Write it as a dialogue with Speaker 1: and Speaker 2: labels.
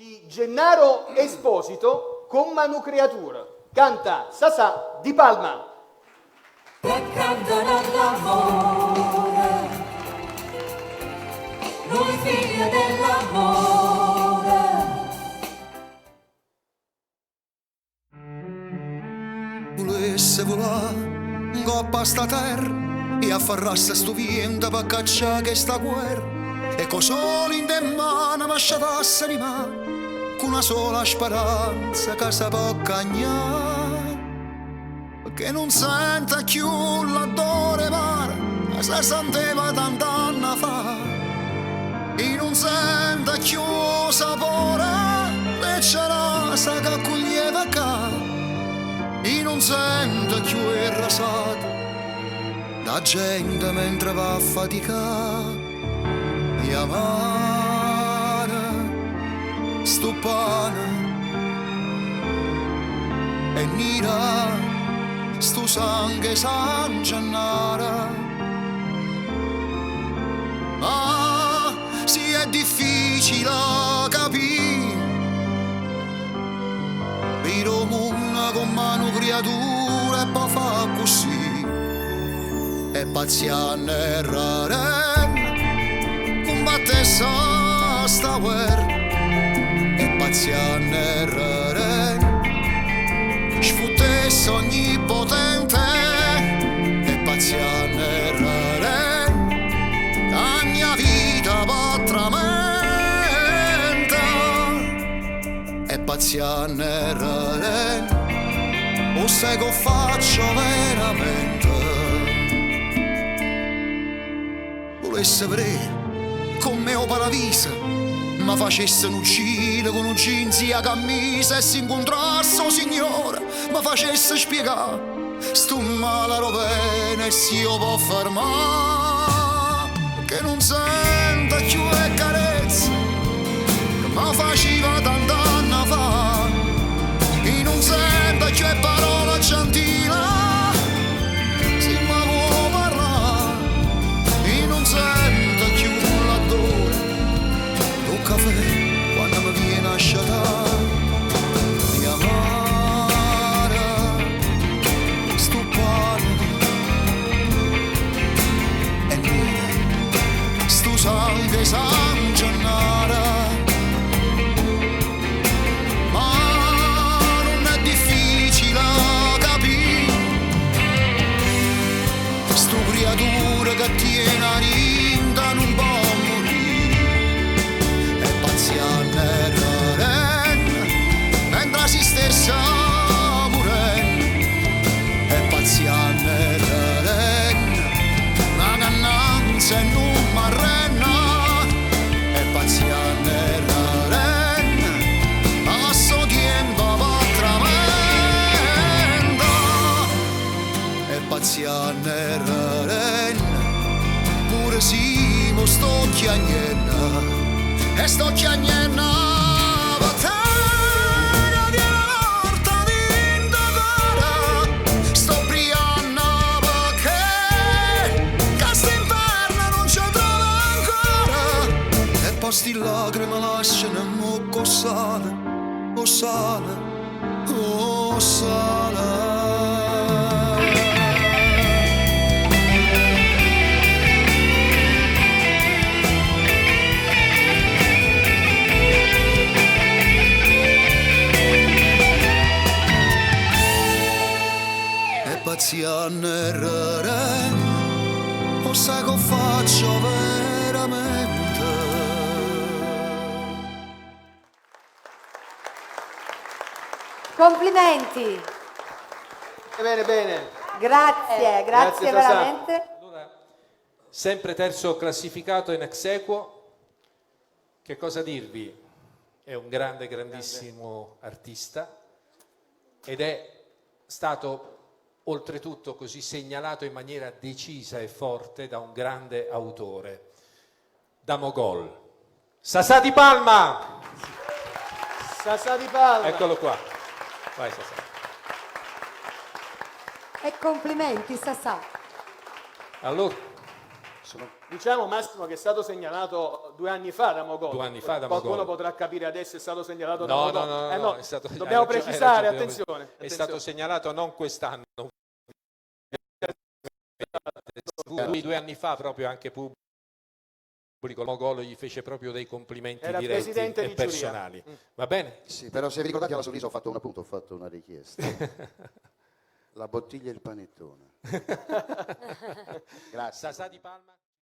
Speaker 1: di Gennaro Esposito con Manu Creatura. Canta Sasà di Palma.
Speaker 2: Che cantano all'amore, lui figlio dell'amore.
Speaker 3: Volesse volare in coppa a sta terra e afferrasse sto vento per cacciare questa guerra. E con solo in te mano mi sciatasse di mano con una sola speranza che si può cagnare, perché non senta più l'odore mare che si sentiva tant'anni fa, e non senta più il sapore le cerasa che accoglieva qua, e non senta più il rasato la gente mentre va a faticare. E amare sto pane e nira sto sangue Gennaro. Ma sì è difficile capire per il mondo con mano creatura e poi fa così e paziente e rare combattesse sta guerra e paziente e rare sfuttesse ogni potente e paziente e rare la mia vita patramenta e paziente e rare o sai che faccio veramente. Volesse vedere come o paradiso ma facessero uccidere con un jeans e a camisa e si incontrasse un signore ma facesse spiegare sto male rovene e si io può fermare, che non senta più le carezze ma faceva tant'anni fa, e non senta più le parole gentili se mi vuoi parlare, e non senta più l'odore del caffè quando mi viene a sciatare, di amare sto pane e nera sto sangue Gennaro. Ma non è difficile capire sto creatura che tiene a rinda non può morire, è paziente e raren mentre si stessa morendo, è paziente e raren ma cannanza e non m'arrenna, è paziente e raren a sto tempo va tramenda, è paziente e raren pure si mo sto chiagnendo e sto chiagnendo battaglia di una morta vinta ancora, sto briando perché questo inferno non ci trova ancora, e posti in lacrime lasciano mo sale, oh sale, oh sale. Paziente e rare, o sai che faccio veramente.
Speaker 4: Complimenti.
Speaker 1: Bene, bene.
Speaker 4: Grazie, grazie
Speaker 1: Sasà.
Speaker 4: veramente.
Speaker 5: Allora, sempre terzo classificato in ex aequo, che cosa dirvi? È un grande, grandissimo artista ed è stato oltretutto così segnalato in maniera decisa e forte da un grande autore, da Mogol. Sasà di Palma!
Speaker 1: Sasà di Palma.
Speaker 5: Eccolo qua. Vai Sasà.
Speaker 4: E complimenti, Sasà.
Speaker 5: Allora,
Speaker 6: Sono
Speaker 1: Diciamo Massimo che è stato segnalato 2 anni fa da Mogol.
Speaker 5: 2 anni fa da
Speaker 1: Qualcuno
Speaker 5: Mogol.
Speaker 1: potrà capire adesso è stato segnalato da
Speaker 5: No,
Speaker 1: Mogol.
Speaker 5: no, è stato,
Speaker 1: Dobbiamo
Speaker 5: hai
Speaker 1: precisare,
Speaker 5: ragione,
Speaker 1: attenzione.
Speaker 5: È stato segnalato non quest'anno. Lui 2 anni fa proprio anche pubblico Mogol gli fece proprio dei complimenti
Speaker 1: Era
Speaker 5: diretti
Speaker 1: presidente
Speaker 5: e
Speaker 1: di giuria.
Speaker 5: personali. Va bene?
Speaker 6: Sì, però se vi ricordate alla Sorriso ho fatto un appunto, ho fatto una richiesta. La bottiglia e il panettone. Grazie.
Speaker 5: Sasà di Palma.